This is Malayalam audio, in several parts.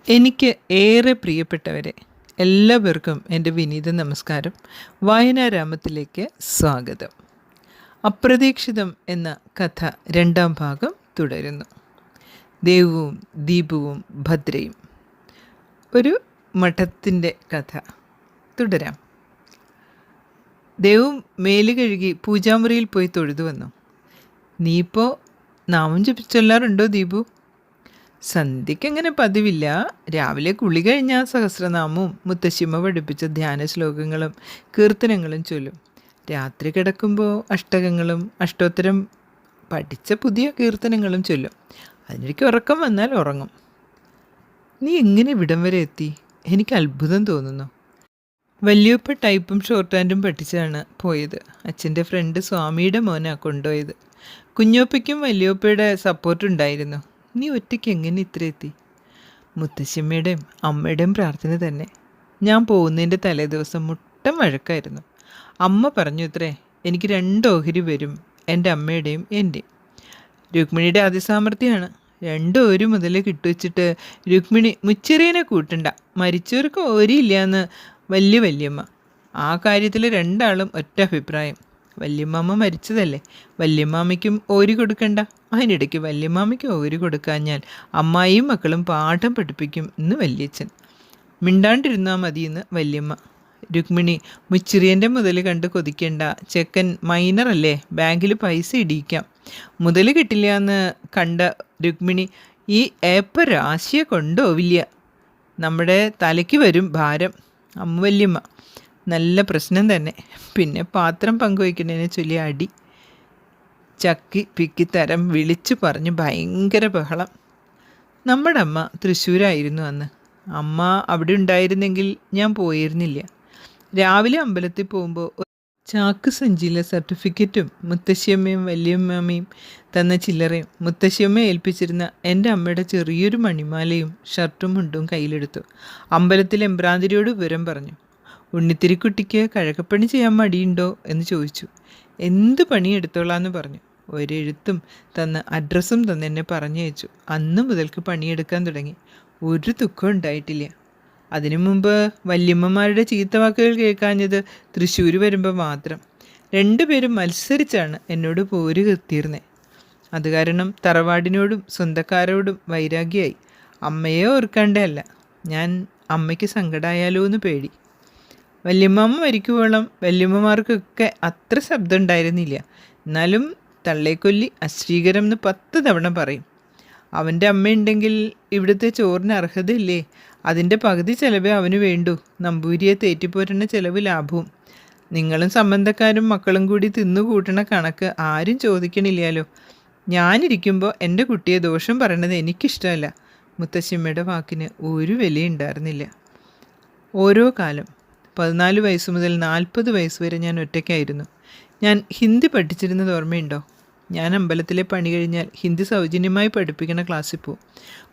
എനിക്ക് ഏറെ പ്രിയപ്പെട്ടവരെ, എല്ലാവർക്കും എൻ്റെ വിനീത നമസ്കാരം. വായനാരാമത്തിലേക്ക് സ്വാഗതം. അപ്രതീക്ഷിതം എന്ന കഥ രണ്ടാം ഭാഗം തുടരുന്നു. ദേവുവും ദീപുവും ഭദ്രയും. ഒരു മഠത്തിൻ്റെ കഥ തുടരാം. ദേവും മേല് കഴുകി പൂജാമുറിയിൽ പോയി തൊഴുതു വന്നു. നീ ഇപ്പോൾ നാമം ജപിച്ചൊല്ലാറുണ്ടോ ദീപു? സന്ധ്യയ്ക്ക് അങ്ങനെ പതിവില്ല. രാവിലെ കുളി കഴിഞ്ഞാൽ സഹസ്രനാമവും മുത്തശ്ശിമ്മ പഠിപ്പിച്ച ധ്യാന ശ്ലോകങ്ങളും കീർത്തനങ്ങളും ചൊല്ലും. രാത്രി കിടക്കുമ്പോൾ അഷ്ടകങ്ങളും അഷ്ടോത്തരം പഠിച്ച പുതിയ കീർത്തനങ്ങളും ചൊല്ലും. അതിനിടയ്ക്ക് ഉറക്കം വന്നാൽ ഉറങ്ങും. നീ എങ്ങനെ ഇവിടം വരെ എത്തി? എനിക്ക് അത്ഭുതം തോന്നുന്നു. വല്യപ്പ ടൈപ്പും ഷോർട്ട് ഹാൻഡും പഠിച്ചാണ് പോയത്. അച്ഛൻ്റെ ഫ്രണ്ട് സ്വാമിയുടെ മോനാണ് കൊണ്ടുപോയത്. കുഞ്ഞോപ്പയ്ക്കും വല്യപ്പയുടെ സപ്പോർട്ടുണ്ടായിരുന്നു. നീ ഒറ്റയ്ക്ക് എങ്ങനെ ഇത്ര എത്തി? മുത്തശ്ശിമ്മയുടെയും അമ്മയുടെയും പ്രാർത്ഥന തന്നെ. ഞാൻ പോകുന്നതിൻ്റെ തലേദിവസം മുട്ടം വഴക്കായിരുന്നു. അമ്മ പറഞ്ഞു ഇത്രേ, എനിക്ക് 2 ഓഹരി വരും, എൻ്റെ അമ്മയുടെയും എൻ്റെയും. രുക്മിണിയുടെ അതിസാമർഥ്യമാണ്. 2 ഓഹരി മുതൽ കിട്ടുവച്ചിട്ട് രുക്മിണി മുച്ചിറിയനെ കൂട്ടണ്ട, മരിച്ചവർക്ക് ഓരിയില്ലയെന്ന് വല്യമ്മ. ആ കാര്യത്തിൽ 2 ആളും ഒറ്റ അഭിപ്രായം. വല്യമ്മാമ്മ മരിച്ചതല്ലേ, വല്യമ്മാമ്മയ്ക്കും ഓരി കൊടുക്കണ്ട. അതിനിടയ്ക്ക് വല്യമ്മാമ്മയ്ക്ക് ഓരി കൊടുക്കാഞ്ഞാൽ അമ്മായിയും മക്കളും പാഠം പഠിപ്പിക്കും എന്ന് വല്യച്ഛൻ. മിണ്ടാണ്ടിരുന്നാൽ മതിയെന്ന് വല്യമ്മ. രുക്മിണി മുച്ചിറിയൻ്റെ മുതൽ കണ്ട് കൊതിക്കേണ്ട, ചെക്കൻ മൈനറല്ലേ, ബാങ്കിൽ പൈസ ഇടിയിക്കാം. മുതൽ കിട്ടില്ല എന്ന് കണ്ട രുക്മിണി ഈ ഏപ്പ രാശിയെ കൊണ്ടുപോവില്ല, നമ്മുടെ തലയ്ക്ക് വരും ഭാരം. അമ്മ വല്യമ്മ നല്ല പ്രശ്നം തന്നെ. പിന്നെ പാത്രം പങ്കുവയ്ക്കുന്നതിനെ ചൊല്ലി അടി, ചക്കി പിക്കി തരം വിളിച്ചു പറഞ്ഞ് ഭയങ്കര ബഹളം. നമ്മുടെ അമ്മ തൃശ്ശൂരായിരുന്നു അന്ന്. അമ്മ അവിടെ ഉണ്ടായിരുന്നെങ്കിൽ ഞാൻ പോയിരുന്നില്ല. രാവിലെ അമ്പലത്തിൽ പോകുമ്പോൾ ചാക്ക് സഞ്ചിയിലെ സർട്ടിഫിക്കറ്റും മുത്തശ്ശിയമ്മയും വല്യമ്മയും തന്ന ചില്ലറയും മുത്തശ്ശിയമ്മ ഏൽപ്പിച്ചിരുന്ന എൻ്റെ അമ്മയുടെ ചെറിയൊരു മണിമാലയും ഷർട്ടും മുണ്ടും കയ്യിലെടുത്തു. അമ്പലത്തിലെ എമ്പ്രാന്തിരിയോട് വിവരം പറഞ്ഞു. ഉണ്ണിത്തിരിക്കുട്ടിക്ക് കഴകപ്പണി ചെയ്യാൻ മടിയുണ്ടോ എന്ന് ചോദിച്ചു. എന്ത് പണി എടുത്തോളാന്ന് പറഞ്ഞു. ഒരെഴുത്തും തന്ന് അഡ്രസ്സും തന്ന് എന്നെ പറഞ്ഞയച്ചു. അന്ന് മുതൽക്ക് പണിയെടുക്കാൻ തുടങ്ങി. ഒരു ദുഃഖം ഉണ്ടായിട്ടില്ല. അതിനു മുമ്പ് വല്യമ്മമാരുടെ ചീത്തവാക്കുകൾ കേൾക്കാഞ്ഞത് തൃശ്ശൂർ വരുമ്പോൾ മാത്രം. 2 പേരും മത്സരിച്ചാണ് എന്നോട് പോര് കത്തിയിരുന്നത്. അത് കാരണം തറവാടിനോടും സ്വന്തക്കാരോടും വൈരാഗ്യമായി. അമ്മയെ ഓർക്കാണ്ടേ അല്ല, ഞാൻ അമ്മയ്ക്ക് സങ്കടമായാലോ എന്ന് പേടി. വല്യമ്മ മരിക്കുവോളം വല്യമ്മമാർക്കൊക്കെ അത്ര ശബ്ദം ഉണ്ടായിരുന്നില്ല. എന്നാലും തള്ളേക്കൊല്ലി അശ്രീകരം എന്ന് 10 തവണ പറയും. അവൻ്റെ അമ്മയുണ്ടെങ്കിൽ ഇവിടുത്തെ ചോറിന് അർഹതയില്ലേ, അതിൻ്റെ പകുതി ചിലവേ അവന് വേണ്ടൂ. നമ്പൂരിയെ തേറ്റിപ്പോരുന്ന ചിലവ് ലാഭവും. നിങ്ങളും സംബന്ധക്കാരും മക്കളും കൂടി തിന്നുകൂട്ടണ കണക്ക് ആരും ചോദിക്കണില്ലല്ലോ. ഞാനിരിക്കുമ്പോൾ എൻ്റെ കുട്ടിയെ ദോഷം പറയണത് എനിക്കിഷ്ടമല്ല. മുത്തശ്ശിമ്മയുടെ വാക്കിന് ഒരു വിലയുണ്ടായിരുന്നില്ല. ഓരോ കാലം 14 വയസ്സ് മുതൽ 40 വയസ്സ് വരെ ഞാൻ ഒറ്റയ്ക്കായിരുന്നു. ഞാൻ ഹിന്ദി പഠിച്ചിരുന്നത് ഓർമ്മയുണ്ടോ? ഞാൻ അമ്പലത്തിലെ പണി കഴിഞ്ഞാൽ ഹിന്ദി സൗജന്യമായി പഠിപ്പിക്കുന്ന ക്ലാസ്സിൽ പോകും.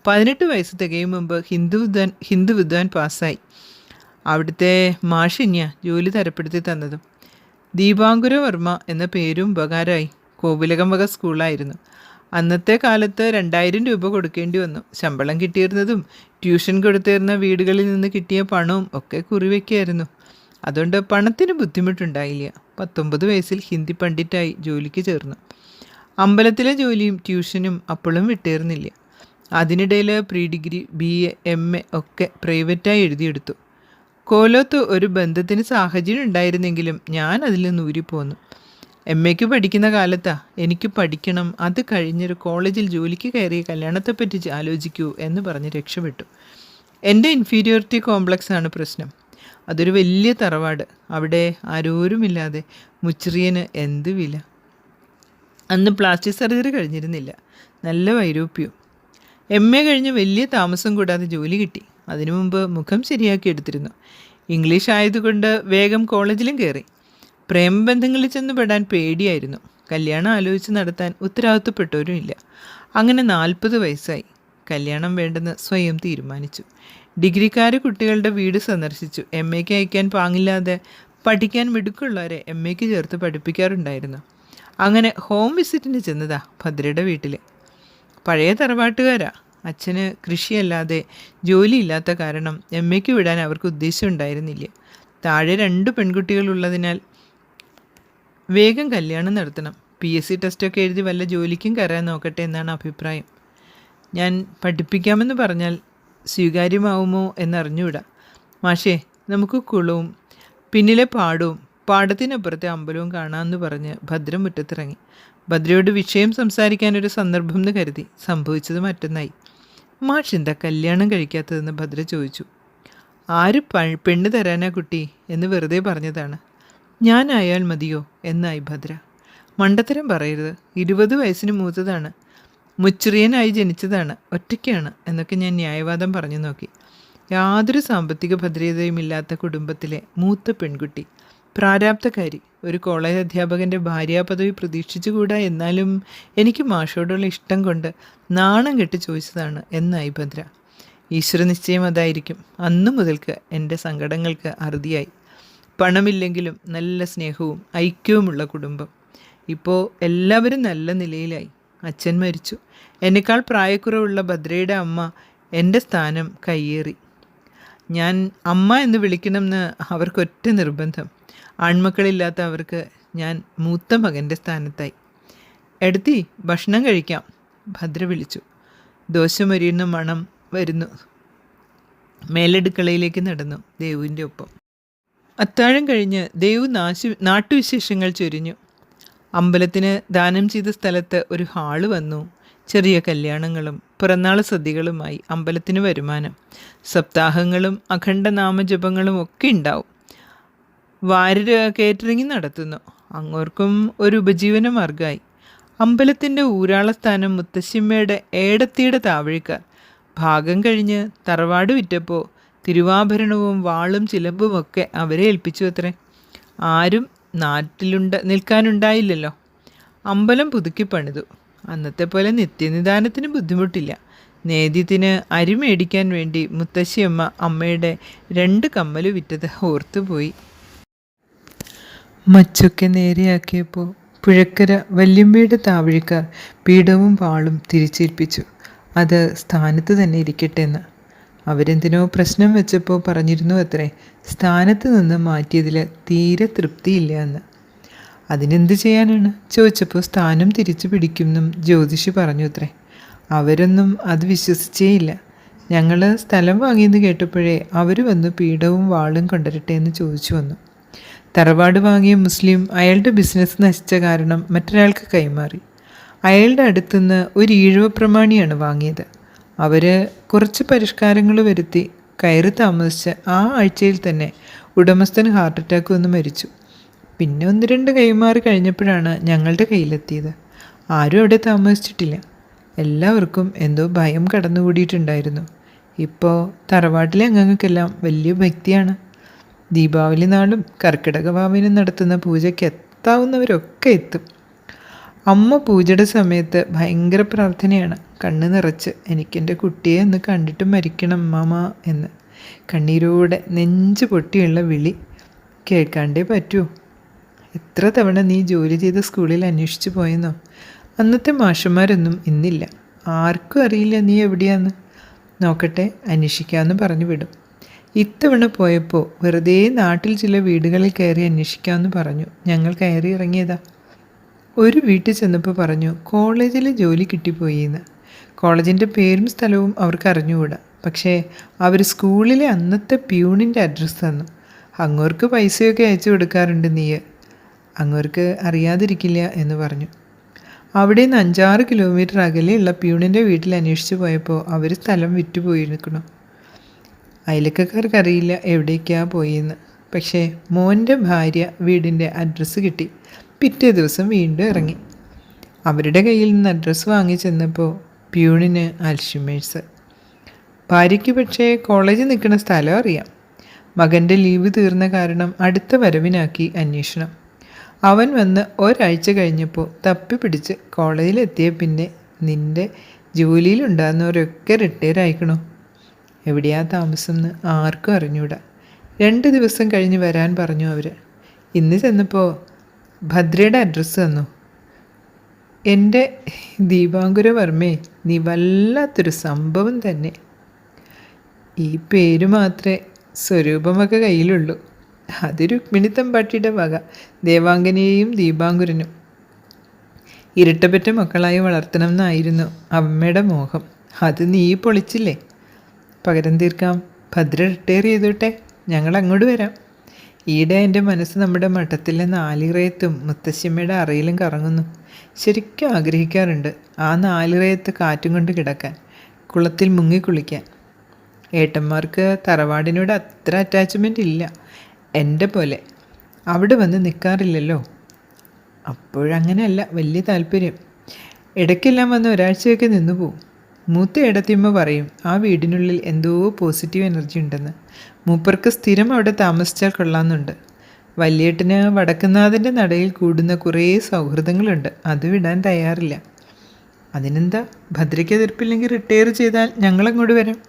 18 വയസ്സ് തികയും മുമ്പ് ഹിന്ദു വിദ്വാൻ പാസ്സായി. അവിടുത്തെ മാഷിന്യ ജോലി തരപ്പെടുത്തി തന്നതും. ദീപാങ്കുരവർമ്മ എന്ന പേരും ഉപകാരമായി. കോവിലകം വക സ്കൂളായിരുന്നു. അന്നത്തെ കാലത്ത് 2000 രൂപ കൊടുക്കേണ്ടി വന്നു. ശമ്പളം കിട്ടിയിരുന്നതും ട്യൂഷൻ കൊടുത്തിരുന്ന വീടുകളിൽ നിന്ന് കിട്ടിയ പണവും ഒക്കെ കുറിവയ്ക്കായിരുന്നു. അതുകൊണ്ട് പണത്തിന് ബുദ്ധിമുട്ടുണ്ടായില്ല. 19 വയസ്സിൽ ഹിന്ദി പണ്ഡിറ്റായി ജോലിക്ക് ചേർന്നു. അമ്പലത്തിലെ ജോലിയും ട്യൂഷനും അപ്പോഴും വിട്ടേർന്നില്ല. അതിനിടയിൽ പ്രീ ഡിഗ്രി, BA, MA ഒക്കെ പ്രൈവറ്റായി എഴുതിയെടുത്തു. കോലോത്ത് ഒരു ബന്ധത്തിന് സാഹചര്യം ഉണ്ടായിരുന്നെങ്കിലും ഞാൻ അതിൽ നിന്ന് ഊരിപ്പോന്നു. MAക്ക് പഠിക്കുന്ന കാലത്താണ് എനിക്ക് പഠിക്കണം, അത് കഴിഞ്ഞൊരു കോളേജിൽ ജോലിക്ക് കയറിയ കല്യാണത്തെപ്പറ്റി ആലോചിക്കൂ എന്ന് പറഞ്ഞ് രക്ഷപ്പെട്ടു. എൻ്റെ ഇൻഫീരിയോറിറ്റി കോംപ്ലക്സാണ് പ്രശ്നം. അതൊരു വലിയ തറവാട്, അവിടെ ആരോരുമില്ലാതെ മുച്ചിറിയന് എന്ത് വില. അന്ന് പ്ലാസ്റ്റിക് സർജറി കഴിഞ്ഞിരുന്നില്ല. നല്ല വൈരൂപ്യവും. MA കഴിഞ്ഞ് വലിയ താമസം കൂടാതെ ജോലി കിട്ടി. അതിനു മുമ്പ് മുഖം ശരിയാക്കി എടുത്തിരുന്നു. ഇംഗ്ലീഷ് ആയതുകൊണ്ട് വേഗം കോളേജിലും കയറി. പ്രേമബന്ധങ്ങളിൽ ചെന്ന് പെടാൻ പേടിയായിരുന്നു. കല്യാണം ആലോചിച്ച് നടത്താൻ ഉത്തരവാദിത്വപ്പെട്ടവരും ഇല്ല. അങ്ങനെ 40 വയസ്സായി. കല്യാണം വേണ്ടെന്ന് സ്വയം തീരുമാനിച്ചു. ഡിഗ്രിക്കാർ കുട്ടികളുടെ വീട് സന്ദർശിച്ചു. MAക്ക് അയക്കാൻ പാങ്ങില്ലാതെ പഠിക്കാൻ മിടുക്കുള്ളവരെ MAക്ക് ചേർത്ത് പഠിപ്പിക്കാറുണ്ടായിരുന്നു. അങ്ങനെ ഹോം വിസിറ്റിന് ചെന്നതാ ഭദ്രയുടെ വീട്ടിൽ. പഴയ തറവാട്ടുകാരാ. അച്ഛന് കൃഷിയല്ലാതെ ജോലിയില്ലാത്ത കാരണം എമ്മയ്ക്ക് വിടാൻ അവർക്ക് ഉദ്ദേശമുണ്ടായിരുന്നില്ല. താഴെ 2 പെൺകുട്ടികളുള്ളതിനാൽ വേഗം കല്യാണം നടത്തണം. PSC ടെസ്റ്റൊക്കെ എഴുതി വല്ല ജോലിക്കും കയറാൻ നോക്കട്ടെ എന്നാണ് അഭിപ്രായം. ഞാൻ പഠിപ്പിക്കാമെന്ന് പറഞ്ഞാൽ സ്വീകാര്യമാവുമോ എന്നറിഞ്ഞുകൂടാ. മാഷേ, നമുക്ക് കുളവും പിന്നിലെ പാടവും പാടത്തിനപ്പുറത്തെ അമ്പലവും കാണാമെന്ന് പറഞ്ഞ് ഭദ്ര മുറ്റത്തിറങ്ങി. ഭദ്രയോട് വിഷയം സംസാരിക്കാനൊരു സന്ദർഭം എന്ന് കരുതി. സംഭവിച്ചത് മറ്റൊന്നായി. മാഷ് എന്താ കല്യാണം കഴിക്കാത്തതെന്ന് ഭദ്ര ചോദിച്ചു. ആര് പെണ്ണ് തരാനാ കുട്ടി എന്ന് വെറുതെ പറഞ്ഞതാണ്. ഞാനായാൽ മതിയോ എന്നായി ഭദ്ര. മണ്ടത്തരം പറയരുത്, 20 വയസ്സിന് മൂത്തതാണ്, മുച്ചിറിയനായി ജനിച്ചതാണ്, ഒറ്റയ്ക്കാണ് എന്നൊക്കെ ഞാൻ ന്യായവാദം പറഞ്ഞു നോക്കി. യാതൊരു സാമ്പത്തിക ഭദ്രതയുമില്ലാത്ത കുടുംബത്തിലെ മൂത്ത പെൺകുട്ടി, പ്രാരാബ്ധക്കാരി, ഒരു കോളേജ് അധ്യാപകൻ്റെ ഭാര്യാപദവി പ്രതീക്ഷിച്ചുകൂടാ. എന്നാലും എനിക്ക് മാഷോടുള്ള ഇഷ്ടം കൊണ്ട് നാണം കെട്ട് ചോദിച്ചതാണ് എന്നായി ഭദ്ര. ഈശ്വരനിശ്ചയം അതായിരിക്കും. അന്നു മുതൽക്ക് എൻ്റെ സങ്കടങ്ങൾക്ക് അറുതിയായി. പണമില്ലെങ്കിലും നല്ല സ്നേഹവും ഐക്യവുമുള്ള കുടുംബം. ഇപ്പോൾ എല്ലാവരും നല്ല നിലയിലായി. അച്ഛൻ മരിച്ചു. എന്നെക്കാൾ പ്രായക്കുറവുള്ള ഭദ്രയുടെ അമ്മ എൻ്റെ സ്ഥാനം കയ്യേറി. ഞാൻ അമ്മ എന്ന് വിളിക്കണമെന്ന് അവർക്കൊറ്റ നിർബന്ധം. ആൺമക്കളില്ലാത്ത അവർക്ക് ഞാൻ മൂത്ത മകൻ്റെ സ്ഥാനത്തായി. എടുത്തി ഭക്ഷണം കഴിക്കാം, ഭദ്ര വിളിച്ചു. ദോശ മൊരിയുന്ന മണം വരുന്നു. മേലടുക്കളയിലേക്ക് നടന്നു ദേവുവിൻ്റെ ഒപ്പം. അത്താഴം കഴിഞ്ഞ് ദേവു നാട്ടുവിശേഷങ്ങൾ ചൊരിഞ്ഞു. അമ്പലത്തിന് ദാനം ചെയ്ത സ്ഥലത്ത് ഒരു ഹാള് വന്നു. ചെറിയ കല്യാണങ്ങളും പിറന്നാൾ സദ്യകളുമായി അമ്പലത്തിന് വരുമാനം. സപ്താഹങ്ങളും അഖണ്ഡ നാമജപങ്ങളും ഒക്കെ ഉണ്ടാവും. വാരര് കേറ്ററിംഗ് നടത്തുന്നു. അങ്ങോർക്കും ഒരു ഉപജീവന മാർഗമായി. അമ്പലത്തിൻ്റെ ഊരാളസ്ഥാനം മുത്തശ്ശിമ്മയുടെ ഏടത്തിയുടെ താവഴിക്കാർ. ഭാഗം കഴിഞ്ഞ് തറവാട് വിറ്റപ്പോൾ തിരുവാഭരണവും വാളും ചിലമ്പുമൊക്കെ അവരെ ഏൽപ്പിച്ചു അത്രേ. ആരും നിൽക്കാനുണ്ടായില്ലല്ലോ. അമ്പലം പുതുക്കി പണിതു. അന്നത്തെ പോലെ നിത്യനിദാനത്തിന് ബുദ്ധിമുട്ടില്ല. നേദ്യത്തിന് അരി മേടിക്കാൻ വേണ്ടി മുത്തശ്ശിയമ്മ അമ്മയുടെ 2 കമ്മല് വിറ്റത് ഓർത്തുപോയി. മച്ചൊക്കെ നേരെയാക്കിയപ്പോൾ പുഴക്കര വല്യമ്മയുടെ താവഴിക്കാർ പീഠവും വാളും തിരിച്ചേൽപ്പിച്ചു. അത് സ്ഥാനത്ത് തന്നെ ഇരിക്കട്ടെ എന്ന്. അവരെന്തിനോ പ്രശ്നം വെച്ചപ്പോൾ പറഞ്ഞിരുന്നു അത്രേ, സ്ഥാനത്ത് നിന്ന് മാറ്റിയതിൽ തീരെ തൃപ്തിയില്ല എന്ന്. അതിനെന്ത് ചെയ്യാനാണ് ചോദിച്ചപ്പോൾ സ്ഥാനം തിരിച്ചു പിടിക്കുമെന്നും ജ്യോതിഷി പറഞ്ഞു അത്രേ. അവരൊന്നും അത് വിശ്വസിച്ചേയില്ല. ഞങ്ങൾ സ്ഥലം വാങ്ങിയെന്ന് കേട്ടപ്പോഴേ അവർ വന്ന് പീഠവും വാളും കൊണ്ടുവരട്ടെ എന്ന് ചോദിച്ചു വന്നു. തറവാട് വാങ്ങിയ മുസ്ലിം അയാളുടെ ബിസിനസ് നശിച്ച കാരണം മറ്റൊരാൾക്ക് കൈമാറി. അയാളുടെ അടുത്തുനിന്ന് ഒരു ഈഴവ പ്രമാണിയാണ് വാങ്ങിയത്. അവർ കുറച്ച് പരിഷ്കാരങ്ങൾ വരുത്തി കയറി താമസിച്ച് ആ ആഴ്ചയിൽ തന്നെ ഉടമസ്ഥന് ഹാർട്ട് അറ്റാക്ക് വന്ന് മരിച്ചു. പിന്നെ 1-2 കൈമാറി കഴിഞ്ഞപ്പോഴാണ് ഞങ്ങളുടെ കയ്യിലെത്തിയത്. ആരും അവിടെ താമസിച്ചിട്ടില്ല. എല്ലാവർക്കും എന്തോ ഭയം കടന്നുകൂടിയിട്ടുണ്ടായിരുന്നു. ഇപ്പോൾ തറവാട്ടിലെ അംഗങ്ങൾക്കെല്ലാം വലിയ ഭക്തിയാണ്. ദീപാവലി നാളും കർക്കിടക വാവിനും നടത്തുന്ന പൂജയ്ക്ക് എത്താവുന്നവരൊക്കെ എത്തും. അമ്മ പൂജയുടെ സമയത്ത് ഭയങ്കര പ്രാർത്ഥനയാണ്. കണ്ണ് നിറച്ച് എനിക്കെൻ്റെ കുട്ടിയെ ഒന്ന് കണ്ടിട്ട് മരിക്കണം മാമ എന്ന്. കണ്ണീരോടെ നെഞ്ച് പൊട്ടിയുള്ള വിളി കേൾക്കാണ്ടേ പറ്റൂ. എത്ര തവണ നീ ജോലി ചെയ്ത സ്കൂളിൽ അന്വേഷിച്ചു പോയെന്നോ? അന്നത്തെ മാഷന്മാരൊന്നും ഇന്നില്ല. ആർക്കും അറിയില്ല നീ എവിടെയാന്ന്. നോക്കട്ടെ, അന്വേഷിക്കാമെന്ന് പറഞ്ഞു വിടും. ഇത്തവണ പോയപ്പോൾ വെറുതെ നാട്ടിൽ ചില വീടുകളിൽ കയറി അന്വേഷിക്കാമെന്ന് പറഞ്ഞു. ഞങ്ങൾ കയറി ഇറങ്ങിയതാ. ഒരു വീട്ടിൽ ചെന്നപ്പോൾ പറഞ്ഞു കോളേജിൽ ജോലി കിട്ടിപ്പോയി എന്ന്. കോളേജിൻ്റെ പേരും സ്ഥലവും അവർക്ക് അറിഞ്ഞുകൂടാ. പക്ഷേ അവർ സ്കൂളിലെ അന്നത്തെ പ്യൂണിൻ്റെ അഡ്രസ്സ് തന്നു. അങ്ങോർക്ക് പൈസയൊക്കെ അയച്ചു കൊടുക്കാറുണ്ട് നീ, അങ്ങോർക്ക് അറിയാതിരിക്കില്ല എന്ന് പറഞ്ഞു. അവിടെ നിന്ന് 5-6 കിലോമീറ്റർ അകലെയുള്ള പ്യൂണിൻ്റെ വീട്ടിൽ അന്വേഷിച്ച് പോയപ്പോൾ അവർ സ്ഥലം വിറ്റുപോയിരിക്കണം. അയലക്കാർക്കറിയില്ല എവിടേക്കാണ് പോയെന്ന്. പക്ഷേ മോൻ്റെ ഭാര്യ വീടിൻ്റെ അഡ്രസ്സ് കിട്ടി. പിറ്റേ ദിവസം വീണ്ടും ഇറങ്ങി. അവരുടെ കയ്യിൽ നിന്ന് അഡ്രസ്സ് വാങ്ങി ചെന്നപ്പോൾ പ്യൂണിന് അൽഷിമേഴ്സ്. ഭാര്യയ്ക്ക് പക്ഷേ കോളേജിൽ നിൽക്കുന്ന സ്ഥലം അറിയാം. മകൻ്റെ ലീവ് തീർന്ന കാരണം അടുത്ത വരവിനാക്കി അന്വേഷണം. അവൻ വന്ന് ഒരാഴ്ച കഴിഞ്ഞപ്പോൾ തപ്പി പിടിച്ച് കോളേജിലെത്തിയ പിന്നെ നിൻ്റെ ജോലിയിലുണ്ടാകുന്നവരൊക്കെ റിട്ടയർ ആയിക്കണോ? എവിടെയാ താമസം എന്ന് ആർക്കും അറിഞ്ഞൂടാ. 2 ദിവസം കഴിഞ്ഞ് വരാൻ പറഞ്ഞു അവർ. ഇന്ന് ചെന്നപ്പോൾ ഭദ്രയുടെ അഡ്രസ്സ് തന്നു. എൻ്റെ ദീപാങ്കുരവർമ്മേ, നീ വല്ലാത്തൊരു സംഭവം തന്നെ. ഈ പേര് മാത്രമേ സ്വരൂപമൊക്കെ കയ്യിലുള്ളൂ. അത് രുക്മിണിത്തമ്പാട്ടിയുടെ വക. ദേവാംഗനെയും ദീപാങ്കുരനും ഇരട്ടപ്പറ്റ മക്കളായി വളർത്തണമെന്നായിരുന്നു അമ്മയുടെ മോഹം. അത് നീ പൊളിച്ചില്ലേ. പകരം തീർക്കാം. ഭദ്ര റിട്ടയർ ചെയ്തോട്ടെ, ഞങ്ങൾ അങ്ങോട്ട് വരാം. ഈയിടെ എൻ്റെ മനസ്സ് നമ്മുടെ മഠത്തിലെ നാലിറയത്തും മുത്തശ്ശിയമ്മയുടെ അറയിലും കറങ്ങുന്നു. ശരിക്കും ആഗ്രഹിക്കാറുണ്ട് ആ നാലിറയത്ത് കാറ്റും കൊണ്ട് കിടക്കാൻ, കുളത്തിൽ മുങ്ങിക്കുളിക്കാൻ. ഏട്ടന്മാർക്ക് തറവാടിനോട് അത്ര അറ്റാച്ച്മെൻ്റ് ഇല്ല, എൻ്റെ പോലെ. അവിടെ വന്ന് നിൽക്കാറില്ലല്ലോ. അപ്പോഴങ്ങനെയല്ല വലിയ താല്പര്യം. ഇടയ്ക്കെല്ലാം വന്ന് ഒരാഴ്ചയൊക്കെ നിന്നു പോവും. മൂത്ത ഏടത്തിയമ്മ പറയും ആ വീടിനുള്ളിൽ എന്തോ പോസിറ്റീവ് എനർജി ഉണ്ടെന്ന്. മൂപ്പർക്ക് സ്ഥിരം അവിടെ താമസിച്ചാൽ കൊള്ളാമെന്നുണ്ട്. വലിയേട്ടന് വടക്കുന്നാഥൻ്റെ നടയിൽ കൂടുന്ന കുറേ സൗഹൃദങ്ങളുണ്ട്, അത് വിടാൻ തയ്യാറില്ല. അതിനെന്താ, ഭദ്രയ്ക്ക് എതിർപ്പില്ലെങ്കിൽ റിട്ടയർ ചെയ്താൽ ഞങ്ങളങ്ങോട്ട് വരാം.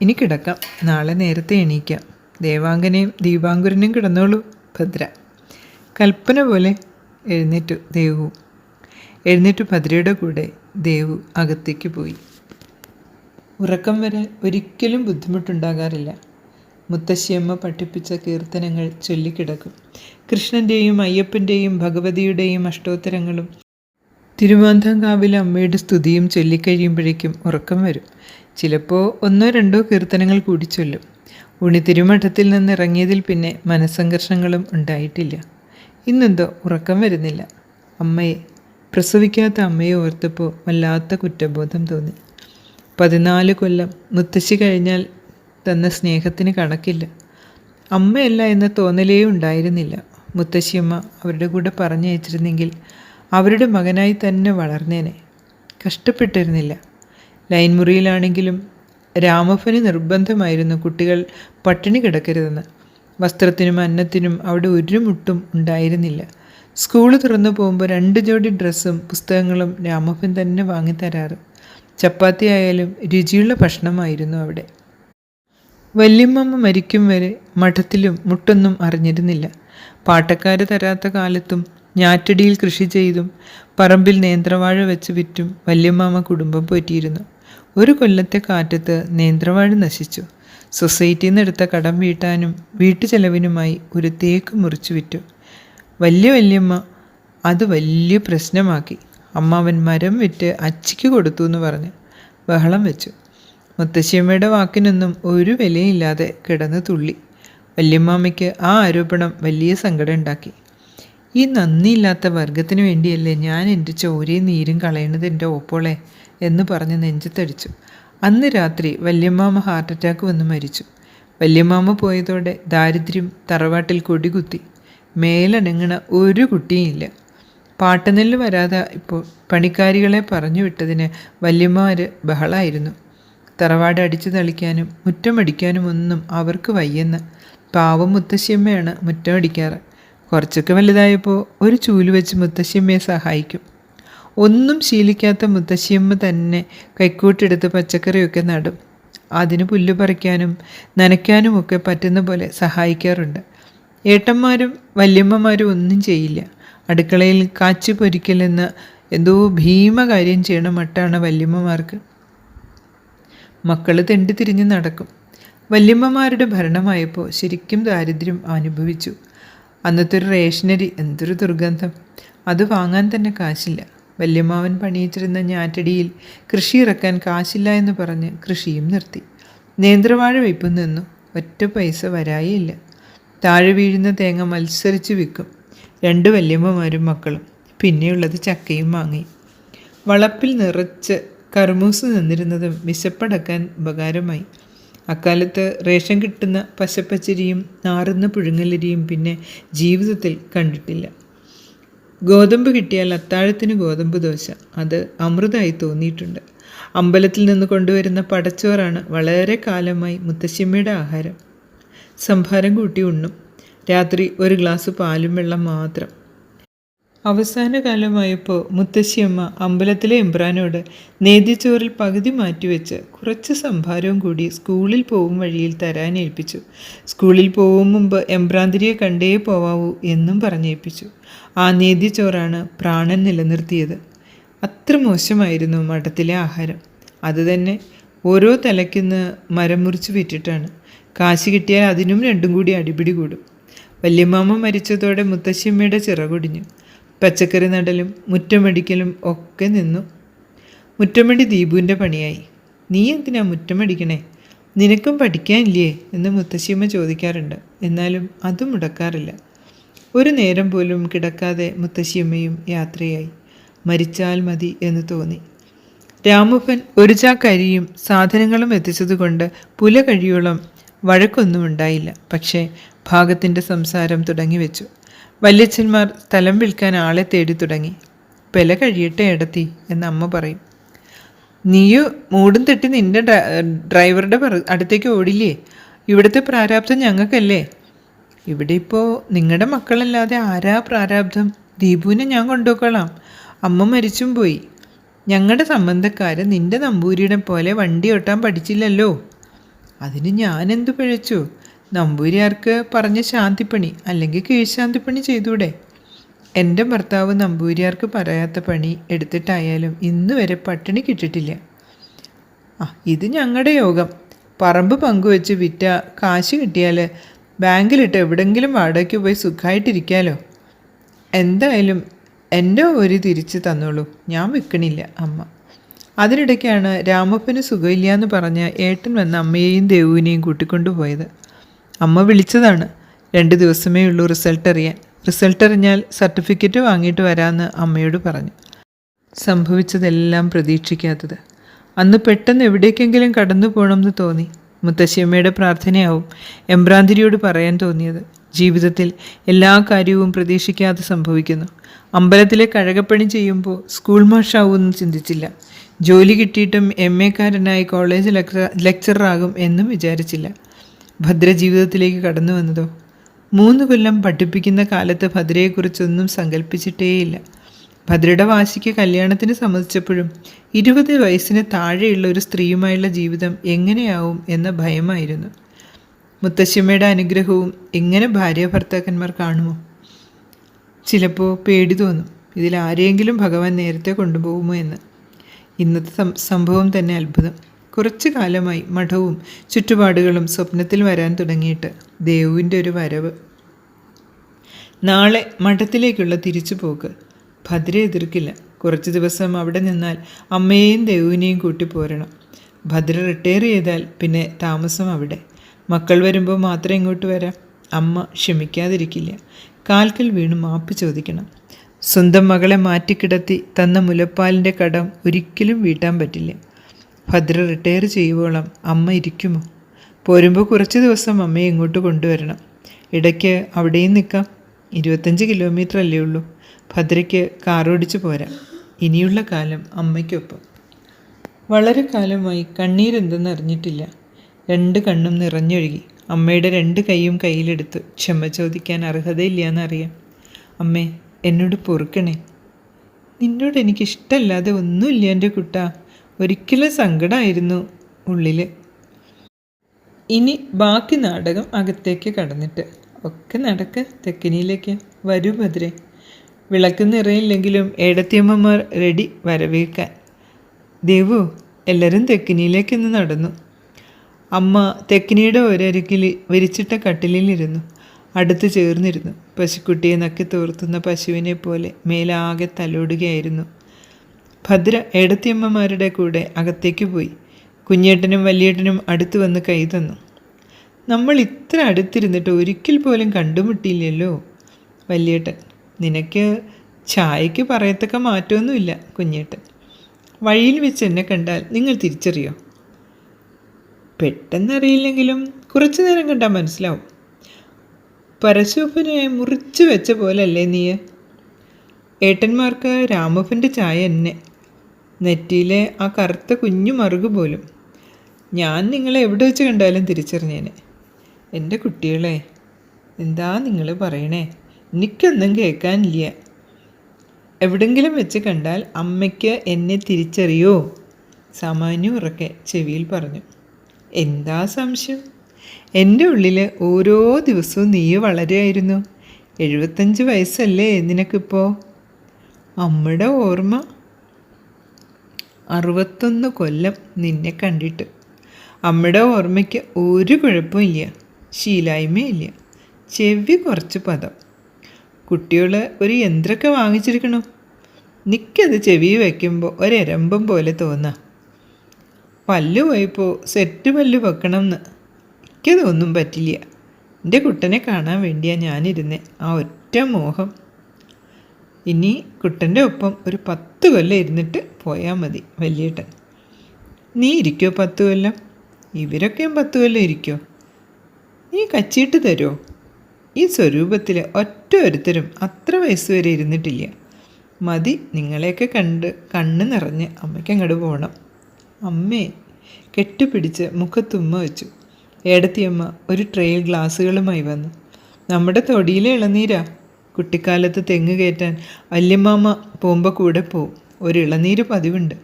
ഇനി കിടക്കാം, നാളെ നേരത്തെ എണീക്കാം. ദേവാംഗനെയും ദീപാങ്കുരനെയും കിടന്നോളൂ ഭദ്ര. കൽപ്പന പോലെ എഴുന്നേറ്റു ദേവു. എഴുന്നേറ്റു ഭദ്രയുടെ കൂടെ ദേവു അകത്തേക്ക് പോയി. ഉറക്കം വരാൻ ഒരിക്കലും ബുദ്ധിമുട്ടുണ്ടാകാറില്ല. മുത്തശ്ശിയമ്മ പഠിപ്പിച്ച കീർത്തനങ്ങൾ ചൊല്ലിക്കിടക്കും. കൃഷ്ണൻ്റെയും അയ്യപ്പൻ്റെയും ഭഗവതിയുടെയും അഷ്ടോത്തരങ്ങളും തിരുമാന്താംകാവിലെ അമ്മയുടെ സ്തുതിയും ചൊല്ലിക്കഴിയുമ്പോഴേക്കും ഉറക്കം വരും. ചിലപ്പോൾ 1-2 കീർത്തനങ്ങൾ കൂടി ചൊല്ലും. ഉണ്ണി തിരുമഠത്തിൽ നിന്ന് ഇറങ്ങിയതിൽ പിന്നെ മനസ്സംഘർഷങ്ങളും ഉണ്ടായിട്ടില്ല. ഇന്നെന്തോ ഉറക്കം വരുന്നില്ല. അമ്മയെ, പ്രസവിക്കാത്ത അമ്മയെ ഓർത്തപ്പോൾ വല്ലാത്ത കുറ്റബോധം തോന്നി. 14 കൊല്ലം മുത്തശ്ശി കഴിഞ്ഞാൽ തന്ന സ്നേഹത്തിന് കണക്കില്ല. അമ്മയല്ല എന്ന തോന്നലേ ഉണ്ടായിരുന്നില്ല. മുത്തശ്ശിയമ്മ അവരുടെ കൂടെ പറഞ്ഞയച്ചിരുന്നെങ്കിൽ അവരുടെ മകനായി തന്നെ വളർന്നേനെ. കഷ്ടപ്പെട്ടിരുന്നില്ല. ലൈൻ മുറിയിലാണെങ്കിലും രാമഫന് നിർബന്ധമായിരുന്നു കുട്ടികൾ പട്ടിണി കിടക്കരുതെന്ന്. വസ്ത്രത്തിനും അന്നത്തിനും അവിടെ ഒരു മുട്ടും ഉണ്ടായിരുന്നില്ല. സ്കൂള് തുറന്നു പോകുമ്പോൾ 2 ജോഡി ഡ്രസ്സും പുസ്തകങ്ങളും രാമഫൻ തന്നെ വാങ്ങിത്തരാറ്. ചപ്പാത്തി ആയാലും രുചിയുള്ള ഭക്ഷണമായിരുന്നു അവിടെ. വല്യമ്മ മരിക്കും വരെ മഠത്തിലും മുട്ടൊന്നും അറിഞ്ഞിരുന്നില്ല. പാട്ടക്കാർ തരാത്ത കാലത്തും ഞാറ്റടിയിൽ കൃഷി ചെയ്തും പറമ്പിൽ നേന്ത്രവാഴ വെച്ച് വിറ്റും വല്യമ്മാമ്മ കുടുംബം പോറ്റിയിരുന്നു. ഒരു കൊല്ലത്തെ കാറ്റത്ത് നേന്ത്രവാഴ നശിച്ചു. സൊസൈറ്റിയിൽ നിന്ന് എടുത്ത കടം വീട്ടാനും വീട്ടു ചെലവിനുമായി ഒരു തേക്ക് മുറിച്ചു വിറ്റു. വല്യമ്മ അത് വലിയ പ്രശ്നമാക്കി. അമ്മാവൻ മരം വിറ്റ് അച്ചിക്ക് കൊടുത്തു എന്ന് പറഞ്ഞ് ബഹളം വെച്ചു. മുത്തശ്ശിയമ്മയുടെ വാക്കിനൊന്നും ഒരു വിലയില്ലാതെ കിടന്ന് തുള്ളി. വല്യമ്മാമ്മയ്ക്ക് ആ ആരോപണം വലിയ സങ്കടം ഉണ്ടാക്കി. ഈ നന്ദിയില്ലാത്ത വർഗത്തിന് വേണ്ടിയല്ലേ ഞാൻ എൻ്റെ ചോരയും നീരും കളയണത് എൻ്റെ ഓപ്പോളെ എന്ന് പറഞ്ഞ് നെഞ്ചത്തടിച്ചു. അന്ന് രാത്രി വല്യമ്മാമ്മ ഹാർട്ട് അറ്റാക്ക് വന്ന് മരിച്ചു. വല്യമ്മാമ്മ പോയതോടെ ദാരിദ്ര്യം തറവാട്ടിൽ കൊടികുത്തി. മേലനങ്ങണ ഒരു കുട്ടിയും ഇല്ല. പാട്ടുനെല്ല് വരാതെ ഇപ്പോൾ പണിക്കാരികളെ പറഞ്ഞു വിട്ടതിന് വല്യമ്മമാർ ബഹളായിരുന്നു. തറവാട് അടിച്ചു തളിക്കാനും മുറ്റമടിക്കാനും ഒന്നും അവർക്ക് വയ്യെന്ന്. പാവം മുത്തശ്ശിയമ്മയാണ് മുറ്റമടിക്കാറ്. കുറച്ചൊക്കെ വലുതായപ്പോൾ ഒരു ചൂല് വെച്ച് മുത്തശ്ശിയമ്മയെ സഹായിക്കും. ഒന്നും ശീലിക്കാത്ത മുത്തശ്ശിയമ്മ തന്നെ കൈക്കോട്ടെടുത്ത് പച്ചക്കറിയൊക്കെ നടും. അതിന് പുല്ല് പറിക്കാനും നനയ്ക്കാനുമൊക്കെ പറ്റുന്ന പോലെ സഹായിക്കാറുണ്ട്. ഏട്ടന്മാരും വല്യമ്മമാരും ഒന്നും ചെയ്യില്ല. അടുക്കളയിൽ കാച്ചി പൊരിക്കലെന്ന് എന്തോ ഭീമകാര്യം ചെയ്യണ മട്ടാണ് വല്യമ്മമാർക്ക്. മക്കൾ തെണ്ടി തിരിഞ്ഞ് നടക്കും. വല്യമ്മമാരുടെ ഭരണമായപ്പോൾ ശരിക്കും ദാരിദ്ര്യം അനുഭവിച്ചു. അന്നത്തെ ഒരു റേഷനരി എന്തൊരു ദുർഗന്ധം! അത് വാങ്ങാൻ തന്നെ കാശില്ല. വല്യമ്മാവൻ പണിയിച്ചിരുന്ന ഞാറ്റടിയിൽ കൃഷി ഇറക്കാൻ കാശില്ല എന്ന് പറഞ്ഞ് കൃഷിയും നിർത്തി. നേന്ത്രവാഴ വയ്പും നിന്നു. ഒറ്റ പൈസ വരായില്ല. താഴെ വീഴുന്ന തേങ്ങ മത്സരിച്ച് വിൽക്കും 2 വല്യമ്മമാരും മക്കളും. പിന്നെയുള്ളത് ചക്കയും മാങ്ങയും. വളപ്പിൽ നിറച്ച് കർമൂസ് നിന്നിരുന്നതും വിശപ്പടക്കാൻ ഉപകാരമായി. അക്കാലത്ത് റേഷൻ കിട്ടുന്ന പശപ്പച്ചരിയും നാറുന്ന പുഴുങ്ങലരിയും പിന്നെ ജീവിതത്തിൽ കണ്ടിട്ടില്ല. ഗോതമ്പ് കിട്ടിയാൽ അത്താഴത്തിന് ഗോതമ്പ് ദോശ, അത് അമൃതമായി തോന്നിയിട്ടുണ്ട്. അമ്പലത്തിൽ നിന്ന് കൊണ്ടുവരുന്ന പടച്ചോറാണ് വളരെ കാലമായി മുത്തശ്ശിയമ്മയുടെ ആഹാരം. സംഭാരം കൂട്ടി ഉണ്ണും. രാത്രി 1 ഗ്ലാസ് പാലും വെള്ളം മാത്രം. അവസാന കാലമായപ്പോൾ മുത്തശ്ശിയമ്മ അമ്പലത്തിലെ എമ്പ്രാനോട് നേദ്യച്ചോറിൽ പകുതി മാറ്റിവെച്ച് കുറച്ച് സംഭാരവും കൂടി സ്കൂളിൽ പോകും വഴിയിൽ തരാനേൽപ്പിച്ചു. സ്കൂളിൽ പോകും മുമ്പ് എമ്പ്രാന്തിരിയെ കണ്ടേ പോവാവൂ എന്നും പറഞ്ഞേൽപ്പിച്ചു. ആ നേദ്യച്ചോറാണ് പ്രാണൻ നിലനിർത്തിയത്. അത്ര മോശമായിരുന്നു മഠത്തിലെ ആഹാരം. അതുതന്നെ ഓരോ തലയ്ക്കുന്ന് മരം മുറിച്ച് വിറ്റിട്ടാണ്. കാശ് കിട്ടിയാൽ അതിനും രണ്ടും കൂടി അടിപിടി കൂടും. വല്യമ്മാമ്മ മരിച്ചതോടെ മുത്തശ്ശിയമ്മയുടെ ചിറകൊടിഞ്ഞു. പച്ചക്കറി നടലും മുറ്റമടിക്കലും ഒക്കെ നിന്നു. മുറ്റമടി ദീപുവിൻ്റെ പണിയായി. നീ എന്തിനാ മുറ്റമടിക്കണേ? നിനക്കും പഠിക്കാനില്ലേ എന്ന് മുത്തശ്ശിയമ്മ ചോദിക്കാറുണ്ട്. എന്നാലും അതും മുടക്കാറില്ല. ഒരു നേരം പോലും കിടക്കാതെ മുത്തശ്ശിയമ്മയും യാത്രയായി. മരിച്ചാൽ മതി എന്ന് തോന്നി. രാമുപ്പൻ ഒരു ചാക്കരിയും സാധനങ്ങളും എത്തിച്ചതുകൊണ്ട് പുല കഴിയോളം വഴക്കൊന്നും ഉണ്ടായില്ല. പക്ഷേ ഭാഗത്തിൻ്റെ സംസാരം തുടങ്ങി വെച്ചു. വല്യച്ഛന്മാർ സ്ഥലം വിൽക്കാൻ ആളെ തേടി തുടങ്ങി. പെല കഴിയട്ടെ എടത്തി എന്ന് അമ്മ പറയും. നീയു മൂടും തട്ടി നിന്റെ ഡ്രൈവറുടെ അടുത്തേക്ക് ഓടില്ലേ? ഇവിടുത്തെ പ്രാരാബ്ധം ഞങ്ങൾക്കല്ലേ? ഇവിടെ ഇപ്പോൾ നിങ്ങളുടെ മക്കളല്ലാതെ ആരാ പ്രാരാബ്ധം? ദീപുവിനെ ഞാൻ കൊണ്ടുപോയിക്കോളാം. അമ്മ മരിച്ചും പോയി. ഞങ്ങളുടെ സംബന്ധക്കാർ നിന്റെ നമ്പൂരിയുടെ പോലെ വണ്ടി ഓട്ടാൻ പഠിച്ചില്ലല്ലോ. അതിന് ഞാനെന്തു പിഴച്ചു? നമ്പൂരിയാർക്ക് പറഞ്ഞ ശാന്തിപ്പണി അല്ലെങ്കിൽ കീഴ്ശാന്തിപ്പണി ചെയ്തൂടെ? എൻ്റെ ഭർത്താവ് നമ്പൂരിയാർക്ക് പറയാത്ത പണി എടുത്തിട്ടായാലും ഇന്ന് വരെ പട്ടിണി കിട്ടിയിട്ടില്ല. ഇത് ഞങ്ങളുടെ യോഗം. പറമ്പ് പങ്കുവെച്ച് വിറ്റ കാശ് കിട്ടിയാൽ ബാങ്കിലിട്ട് എവിടെങ്കിലും വാടകയ്ക്ക് പോയി സുഖമായിട്ടിരിക്കാമല്ലോ. എന്തായാലും എൻ്റെ ഒരു തിരിച്ച് തന്നോളൂ, ഞാൻ വിൽക്കണില്ല അമ്മ. അതിനിടയ്ക്കാണ് രാമപ്പന് സുഖമില്ല എന്ന് പറഞ്ഞ് ഏട്ടൻ വന്ന് അമ്മയെയും ദേവുവിനെയും കൂട്ടിക്കൊണ്ടുപോയത്. അമ്മ വിളിച്ചതാണ്. 2 ദിവസമേ ഉള്ളൂ റിസൾട്ട് അറിയാൻ. റിസൾട്ട് അറിഞ്ഞാൽ സർട്ടിഫിക്കറ്റ് വാങ്ങിയിട്ട് വരാമെന്ന് അമ്മയോട് പറഞ്ഞു. സംഭവിച്ചതെല്ലാം പ്രതീക്ഷിക്കാത്തത്. അന്ന് പെട്ടെന്ന് എവിടേക്കെങ്കിലും കടന്നു പോകണമെന്ന് തോന്നി. മുത്തശ്ശിയമ്മയുടെ പ്രാർത്ഥനയാവും എമ്പ്രാന്തിരിയോട് പറയാൻ തോന്നിയത്. ജീവിതത്തിൽ എല്ലാ കാര്യവും പ്രതീക്ഷിക്കാതെ സംഭവിക്കുന്നു. അമ്പലത്തിലെ കഴകപ്പണി ചെയ്യുമ്പോൾ സ്കൂൾ മാഷാവുമെന്ന് ചിന്തിച്ചില്ല. ജോലി കിട്ടിയിട്ടും MA കാരനായി കോളേജ് ലെക്ചറാകും എന്നും വിചാരിച്ചില്ല. ഭദ്ര ജീവിതത്തിലേക്ക് കടന്നു വന്നതോ? 3 കൊല്ലം പഠിപ്പിക്കുന്ന കാലത്ത് ഭദ്രയെക്കുറിച്ചൊന്നും സങ്കല്പിച്ചിട്ടേയില്ല. ഭദ്രയുടെ വാശിക്ക് കല്യാണത്തിന് സമ്മതിച്ചപ്പോഴും 20 വയസ്സിന് താഴെയുള്ള ഒരു സ്ത്രീയുമായുള്ള ജീവിതം എങ്ങനെയാവും എന്ന ഭയമായിരുന്നു. മുത്തശ്ശിയമ്മയുടെ അനുഗ്രഹവും എങ്ങനെ ഭാര്യാഭർത്താക്കന്മാർ കാണുമോ? ചിലപ്പോൾ പേടി തോന്നും, ഇതിലാരെയെങ്കിലും ഭഗവാൻ നേരത്തെ കൊണ്ടുപോകുമോ എന്ന്. ഇന്നത്തെ സംഭവം തന്നെ അത്ഭുതം. കുറച്ചു കാലമായി മഠവും ചുറ്റുപാടുകളും സ്വപ്നത്തിൽ വരാൻ തുടങ്ങിയിട്ട് ദേവുവിൻ്റെ ഒരു വരവ്. നാളെ മഠത്തിലേക്കുള്ള തിരിച്ചുപോക്ക്. ഭദ്ര എതിർക്കില്ല. കുറച്ച് ദിവസം അവിടെ നിന്നാൽ അമ്മയെയും ദേവുവിനെയും കൂട്ടി പോരണം. ഭദ്ര റിട്ടയർ ചെയ്താൽ പിന്നെ താമസം അവിടെ. മക്കൾ വരുമ്പോൾ മാത്രം ഇങ്ങോട്ട് വരാം. അമ്മ ക്ഷമിക്കാതിരിക്കില്ല. കാൽക്കൽ വീണ് മാപ്പ് ചോദിക്കണം. സ്വന്തം മകളെ മാറ്റിക്കിടത്തി തന്ന മുലപ്പാലിൻ്റെ കടം ഒരിക്കലും വീട്ടാൻ പറ്റില്ല. ഭദ്ര റിട്ടയർ ചെയ്യുവോളം അമ്മ ഇരിക്കുമോ? പോരുമ്പോൾ കുറച്ച് ദിവസം അമ്മയെ ഇങ്ങോട്ട് കൊണ്ടുവരണം. ഇടയ്ക്ക് അവിടെയും നിൽക്കാം. 25 കിലോമീറ്റർ അല്ലേ ഉള്ളൂ. ഭദ്രയ്ക്ക് കാറോടിച്ച് പോരാം. ഇനിയുള്ള കാലം അമ്മയ്ക്കൊപ്പം. വളരെ കാലമായി കണ്ണീരെന്തെന്ന് അറിഞ്ഞിട്ടില്ല. 2 കണ്ണും നിറഞ്ഞൊഴുകി. അമ്മയുടെ 2 കൈയും കയ്യിലെടുത്ത് ക്ഷമ ചോദിക്കാൻ അർഹതയില്ല എന്നറിയാം. അമ്മേ, എന്നോട് പൊറുക്കണേ. നിന്നോട് എനിക്കിഷ്ടമല്ലാതെ ഒന്നുമില്ല എൻ്റെ കുട്ടാ. ഒരിക്കലും സങ്കടമായിരുന്നു ഉള്ളിൽ. ഇനി ബാക്കി നാടകം അകത്തേക്ക് കടന്നിട്ട്. ഒക്കെ നടക്ക് തെക്കിനിയിലേക്ക്. വരൂ ഭദ്രേ. വിളക്ക് നിറയില്ലെങ്കിലും ഏടത്തിയമ്മമാർ റെഡി വരവേൽക്കാൻ. ദേവു, എല്ലാവരും തെക്കിനിയിലേക്കൊന്ന് നടന്നു. അമ്മ തെക്കിനിയുടെ ഒരരികിൽ വിരിച്ചിട്ട കട്ടിലിലിരുന്നു. അടുത്ത് ചേർന്നിരുന്നു. പശുക്കുട്ടിയെ നക്കി തോർത്തുന്ന പശുവിനെ പോലെ മേലാകെ തലോടുകയായിരുന്നു. ഭദ്ര ഏടത്തിയമ്മമാരുടെ കൂടെ അകത്തേക്ക് പോയി. കുഞ്ഞേട്ടനും വലിയേട്ടനും അടുത്ത് വന്ന് കൈ തന്നു. നമ്മൾ ഇത്ര അടുത്തിരുന്നിട്ട് ഒരിക്കൽ പോലും കണ്ടുമുട്ടിയില്ലല്ലോ. വലിയേട്ടൻ: നിനക്ക് ചായയ്ക്ക് പറയത്തക്ക മാറ്റമൊന്നുമില്ല കുഞ്ഞേട്ടൻ. വഴിയിൽ വെച്ച് എന്നെ കണ്ടാൽ നിങ്ങൾ തിരിച്ചറിയോ? പെട്ടെന്നറിയില്ലെങ്കിലും കുറച്ചു നേരം കണ്ടാൽ മനസ്സിലാവും. പരശുപ്പനെ മുറിച്ച് വെച്ച പോലല്ലേ നീ? ഏട്ടന്മാർക്ക് രാമപ്പൻ്റെ ചായ എന്നെ. നെറ്റിയിലെ ആ കറുത്ത കുഞ്ഞു മറുകു പോലും. ഞാൻ നിങ്ങളെ എവിടെ വെച്ച് കണ്ടാലും തിരിച്ചറിഞ്ഞേനെ. എൻ്റെ കുട്ടികളെ, എന്താ നിങ്ങൾ പറയണേ? എനിക്കൊന്നും കേൾക്കാനില്ല. എവിടെങ്കിലും വെച്ച് കണ്ടാൽ അമ്മയ്ക്ക് എന്നെ തിരിച്ചറിയോ? സാമാന്യം ഉറക്കെ ചെവിയിൽ പറഞ്ഞു. എന്താ സംശയം? എൻ്റെ ഉള്ളിൽ ഓരോ ദിവസവും നീ വളരെയായിരുന്നു. 75 വയസ്സല്ലേ നിനക്കിപ്പോൾ? അമ്മയുടെ ഓർമ്മ 61 കൊല്ലം നിന്നെ കണ്ടിട്ട്. അമ്മയുടെ ഓർമ്മയ്ക്ക് ഒരു കുഴപ്പമില്ല, ശീലായ്മയില്ല. ചെവി കുറച്ച് പദം. കുട്ടികൾ ഒരു യന്ത്രമൊക്കെ വാങ്ങിച്ചിരിക്കണു. നിൽക്കത് ചെവി വയ്ക്കുമ്പോൾ ഒരെരമ്പം പോലെ തോന്നാം. പല്ല് പോയപ്പോൾ സെറ്റ് പല്ല് വെക്കണമെന്ന്. എനിക്കതൊന്നും പറ്റില്ല. എൻ്റെ കുട്ടനെ കാണാൻ വേണ്ടിയാണ് ഞാനിരുന്നേ. ആ ഒറ്റ മോഹം. ഇനി കുട്ടൻ്റെ ഒപ്പം ഒരു 10 കൊല്ലം ഇരുന്നിട്ട് പോയാൽ മതി വലിയേട്ടൻ. നീ ഇരിക്കോ 10 കൊല്ലം? ഇവരൊക്കെയും 10 കൊല്ലം ഇരിക്കോ? നീ കച്ചിയിട്ട് തരുമോ? ഈ സ്വരൂപത്തിൽ ഒറ്റ ഒരുത്തരും അത്ര വയസ്സ് വരെ ഇരുന്നിട്ടില്ല. മതി നിങ്ങളെയൊക്കെ കണ്ട് കണ്ണ് നിറഞ്ഞ് അമ്മയ്ക്ക് അങ്ങോട്ട് പോകണം. അമ്മേ കെട്ടിപ്പിടിച്ച് മുഖത്തുമ്മ വെച്ചു. ഏടത്തിയമ്മ ഒരു ട്രേയിൽ ഗ്ലാസ്സുകളുമായി വന്നു. നമ്മുടെ തൊടിയിലെ ഇളനീരാ. കുട്ടിക്കാലത്ത് തെങ്ങ് കയറ്റാൻ വല്യമ്മാമ്മ പോകുമ്പോൾ കൂടെ പോവും. ഒരു ഇളനീര് പതിവുണ്ട്.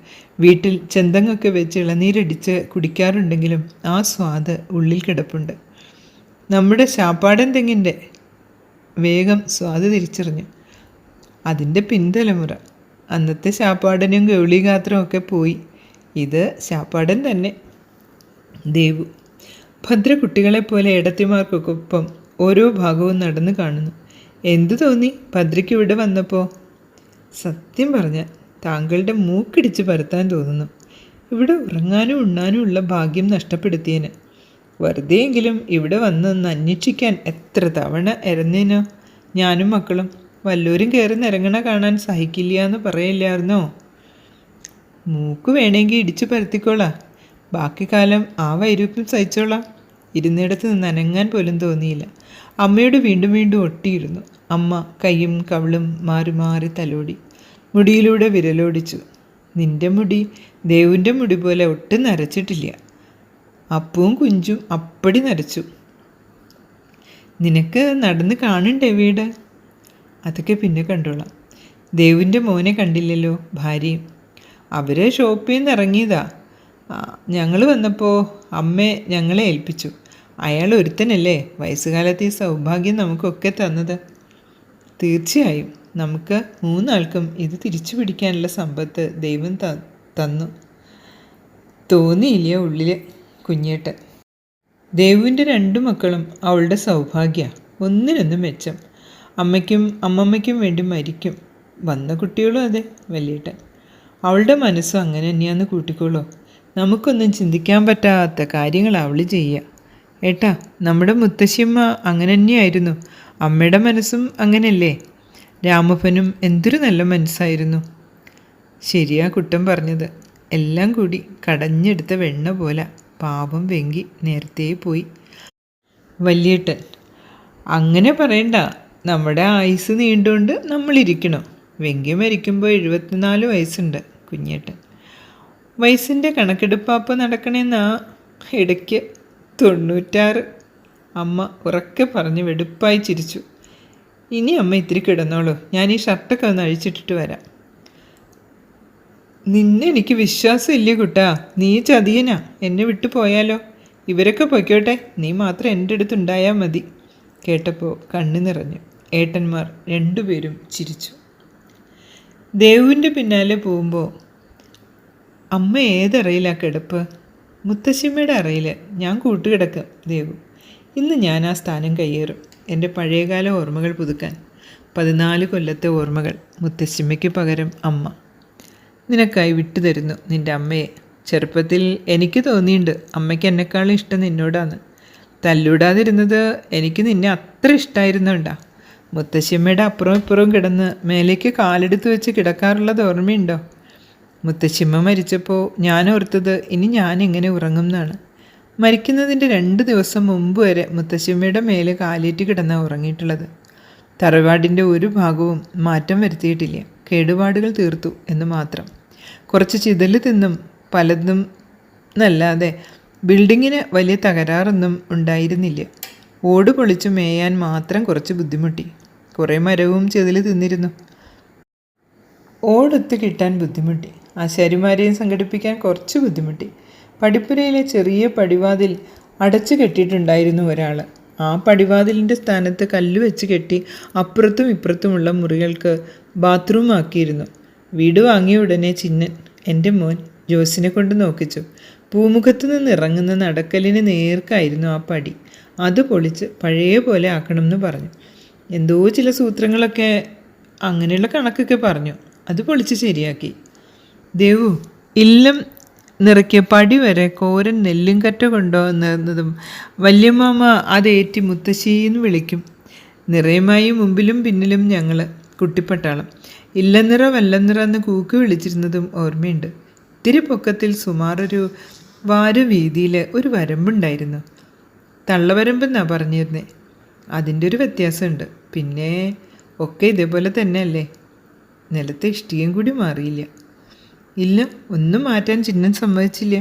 വീട്ടിൽ ചെന്തങ്ങൊക്കെ വെച്ച് ഇളനീരടിച്ച് കുടിക്കാറുണ്ടെങ്കിലും ആ സ്വാദ് ഉള്ളിൽ കിടപ്പുണ്ട്. നമ്മുടെ ശാപ്പാടൻ തെങ്ങിൻ്റെ വേഗം സ്വാദ് തിരിച്ചറിഞ്ഞു. അതിൻ്റെ പിൻതലമുറ. അന്നത്തെ ശാപ്പാടനും ഗൗളിഗാത്രവും ഒക്കെ പോയി. ഇത് ശാപ്പാടൻ തന്നെ. ദേവു ഭദ്ര കുട്ടികളെപ്പോലെ ഏടത്തിമാർക്കൊപ്പം ഓരോ ഭാഗവും നടന്നു കാണുന്നു. എന്തു തോന്നി ഭദ്രയ്ക്ക് ഇവിടെ വന്നപ്പോൾ? സത്യം പറഞ്ഞാൽ താങ്കളുടെ മൂക്കിടിച്ച് പരത്താൻ തോന്നുന്നു. ഇവിടെ ഉറങ്ങാനും ഉണ്ണാനും ഉള്ള ഭാഗ്യം നഷ്ടപ്പെടുത്തിയേന്. വെറുതെയെങ്കിലും ഇവിടെ വന്നൊന്ന് അന്വേഷിക്കാൻ എത്ര തവണ ഇറന്നേനോ. ഞാനും മക്കളും വല്ലവരും കയറി നിരങ്ങണ കാണാൻ സഹിക്കില്ല എന്ന് പറയില്ലായിരുന്നോ? മൂക്ക് വേണമെങ്കിൽ ഇടിച്ചു പരത്തിക്കോളാം. ബാക്കി കാലം ആ വൈരൂപ്യം സഹിച്ചോളാം. ഇരുന്നിടത്ത് നിന്ന് അനങ്ങാൻ പോലും തോന്നിയില്ല. അമ്മയോട് വീണ്ടും വീണ്ടും ഒട്ടിയിരുന്നു. അമ്മ കൈയും കവിളും മാറി മാറി തലോടി. മുടിയിലൂടെ വിരലോടിച്ചു. നിന്റെ മുടി ദേവുവിൻ്റെ മുടി പോലെ ഒട്ടും നരച്ചിട്ടില്ല. അപ്പവും കുഞ്ചും അപ്പടി നരച്ചു. നിനക്ക് നടന്ന് കാണണ്ടേ വീട്? അതൊക്കെ പിന്നെ കണ്ടോളാം. ദേവുവിൻ്റെ മോനെ കണ്ടില്ലല്ലോ, ഭാര്യയും. അവരെ ഷോപ്പിൽ നിന്ന് ഇറങ്ങിയതാ. ഞങ്ങൾ വന്നപ്പോൾ അമ്മ ഞങ്ങളെ ഏൽപ്പിച്ചു. അയാൾ ഒരുത്തനല്ലേ വയസ്സുകാലത്ത് ഈ സൗഭാഗ്യം നമുക്കൊക്കെ തന്നത്. തീർച്ചയായും നമുക്ക് 3 ആൾക്കും ഇത് തിരിച്ചു പിടിക്കാനുള്ള സമ്പത്ത് ദൈവം തന്നു. തോന്നിയില്ല ഉള്ളിൽ കുഞ്ഞേട്ടൻ. ദേവുവിൻ്റെ 2 മക്കളും അവളുടെ സൗഭാഗ്യ. ഒന്നിനൊന്നും മെച്ചം. അമ്മയ്ക്കും അമ്മമ്മയ്ക്കും വേണ്ടി മരിക്കും. വന്ന കുട്ടികളും അതെ വലിയേട്ടൻ. അവളുടെ മനസ്സും അങ്ങനെ തന്നെയാന്ന് കൂട്ടിക്കോളൂ. നമുക്കൊന്നും ചിന്തിക്കാൻ പറ്റാത്ത കാര്യങ്ങൾ അവൾ ചെയ്യുക. ഏട്ടാ, നമ്മുടെ മുത്തശ്ശിയമ്മ അങ്ങനെ തന്നെയായിരുന്നു. അമ്മയുടെ മനസ്സും അങ്ങനെയല്ലേ? രാമപ്പനും എന്തൊരു നല്ല മനസ്സായിരുന്നു. ശരിയാ കുട്ടൻ പറഞ്ഞത്. എല്ലാം കൂടി കടഞ്ഞെടുത്ത വെണ്ണ പോലെ. പാപം വെങ്കി നേരത്തെ പോയി. വലിയേട്ടൻ അങ്ങനെ പറയണ്ട. നമ്മുടെ ആയുസ് നീണ്ടുകൊണ്ട് നമ്മളിരിക്കണം. വെങ്കി മരിക്കുമ്പോൾ 74 വയസ്സുണ്ട് കുഞ്ഞേട്ടൻ. വയസ്സിൻ്റെ കണക്കെടുപ്പാപ്പ് നടക്കണേന്നാ. ഇടയ്ക്ക് 96. അമ്മ ഉറക്കെ പറഞ്ഞ് വെടുപ്പായി ചിരിച്ചു. ഇനി അമ്മ ഇത്തിരി കിടന്നോളൂ. ഞാൻ ഈ ഷർട്ടൊക്കെ ഒന്ന് അഴിച്ചിട്ടിട്ട് വരാം. നിന്നെ എനിക്ക് വിശ്വാസമില്ലേ കുട്ടാ. നീ ചതിയനാ. എന്നെ വിട്ടു പോയാലോ? ഇവരൊക്കെ പൊയ്ക്കോട്ടെ, നീ മാത്രം എൻ്റെ അടുത്തുണ്ടായാൽ മതി. കേട്ടപ്പോൾ കണ്ണു നിറഞ്ഞു. ഏട്ടന്മാർ 2 പേരും ചിരിച്ചു. ദേവുവിൻ്റെ പിന്നാലെ പോകുമ്പോൾ അമ്മ ഏതറയിലാണ് കിടപ്പ്? മുത്തശ്ശിമ്മയുടെ അറയിൽ. ഞാൻ കൂട്ടുകിടക്കും ദേവു. ഇന്ന് ഞാൻ ആ സ്ഥാനം കയ്യേറും. എൻ്റെ പഴയകാല ഓർമ്മകൾ പുതുക്കാൻ. 14 കൊല്ലത്തെ ഓർമ്മകൾ. മുത്തശ്ശിമ്മയ്ക്ക് പകരം അമ്മ. നിനക്കായി വിട്ടുതരുന്നു നിൻ്റെ അമ്മയെ. ചെറുപ്പത്തിൽ എനിക്ക് തോന്നിയിട്ടുണ്ട് അമ്മയ്ക്ക് എന്നെക്കാളും ഇഷ്ടം നിന്നോടാന്ന്. തല്ലൂടാതിരുന്നത് എനിക്ക് നിന്നെ അത്ര ഇഷ്ടമായിരുന്നുണ്ടാ? മുത്തശ്ശിമ്മയുടെ അപ്പുറവും ഇപ്പുറവും കിടന്ന് മേലേക്ക് കാലെടുത്ത് വെച്ച് കിടക്കാറുള്ളത് ഓർമ്മയുണ്ടോ? മുത്തശ്ശിമ്മ മരിച്ചപ്പോൾ ഞാൻ ഓർത്തത് ഇനി ഞാൻ എങ്ങനെ ഉറങ്ങും എന്നാണ്. മരിക്കുന്നതിൻ്റെ 2 ദിവസം മുമ്പ് വരെ മുത്തശ്ശിമ്മയുടെ മേലെ കാലേറ്റ് കിടന്നാണ് ഉറങ്ങിയിട്ടുള്ളത്. തറവാടിൻ്റെ ഒരു ഭാഗവും മാറ്റം വരുത്തിയിട്ടില്ല. കേടുപാടുകൾ തീർത്തു എന്ന് മാത്രം. കുറച്ച് ചിതല് തിന്നും പലതും എന്നല്ലാതെ ബിൽഡിങ്ങിന് വലിയ തകരാറൊന്നും ഉണ്ടായിരുന്നില്ല. ഓട് പൊളിച്ചു മേയാൻ മാത്രം കുറച്ച് ബുദ്ധിമുട്ടി. കുറേ മരവും ചിതല് തിന്നിരുന്നു. ഓടൊത്ത് കിട്ടാൻ ബുദ്ധിമുട്ടി. ആശാരിമാരെയും സംഘടിപ്പിക്കാൻ കുറച്ച് ബുദ്ധിമുട്ടി. പടിപ്പുരയിലെ ചെറിയ പടിവാതിൽ അടച്ചു കെട്ടിയിട്ടുണ്ടായിരുന്നു ഒരാൾ. ആ പടിവാതിലിൻ്റെ സ്ഥാനത്ത് കല്ല് വെച്ച് കെട്ടി അപ്പുറത്തും ഇപ്പുറത്തുമുള്ള മുറികൾക്ക് ബാത്റൂം ആക്കിയിരുന്നു. വീട് വാങ്ങിയ ഉടനെ ചിന്നൻ, എൻ്റെ മോൻ, ജോസിനെ കൊണ്ട് നോക്കിച്ചു. പൂമുഖത്തു നിന്ന് ഇറങ്ങുന്ന നടക്കലിന് നേർക്കായിരുന്നു ആ പടി. അത് പൊളിച്ച് പഴയ പോലെ ആക്കണമെന്ന് പറഞ്ഞു. എന്തോ ചില സൂത്രങ്ങളൊക്കെ, അങ്ങനെയുള്ള കണക്കൊക്കെ പറഞ്ഞു. അത് പൊളിച്ച് ശരിയാക്കി. ദേവു ഇല്ലം നിറയ്ക്കിയ പടി വരെ കോരൻ നെല്ലും കറ്റ കൊണ്ടുവന്നതും വല്യമ്മാമ അതേറ്റി മുത്തശ്ശീന്ന് വിളിക്കും. നിറയുമായി മുമ്പിലും പിന്നിലും ഞങ്ങൾ കുട്ടിപ്പട്ടാളം. ഇല്ലനിറ വല്ലനിറ എന്ന് കൂക്കി വിളിച്ചിരുന്നതും ഓർമ്മയുണ്ട്. ഇത്തിരി പൊക്കത്തിൽ സുമാറൊരു വാരവീതിയിൽ ഒരു വരമ്പുണ്ടായിരുന്നു. തള്ളവരമ്പെന്നാണ് പറഞ്ഞിരുന്നേ. അതിൻ്റെ ഒരു വ്യത്യാസമുണ്ട്. പിന്നെ ഒക്കെ ഇതേപോലെ തന്നെ അല്ലേ? നിലത്തെ ഇഷ്ടികയും കൂടി മാറിയില്ല. ഇല്ല, ഒന്നും മാറ്റാൻ ചിഹ്നം സമ്മതിച്ചില്ല.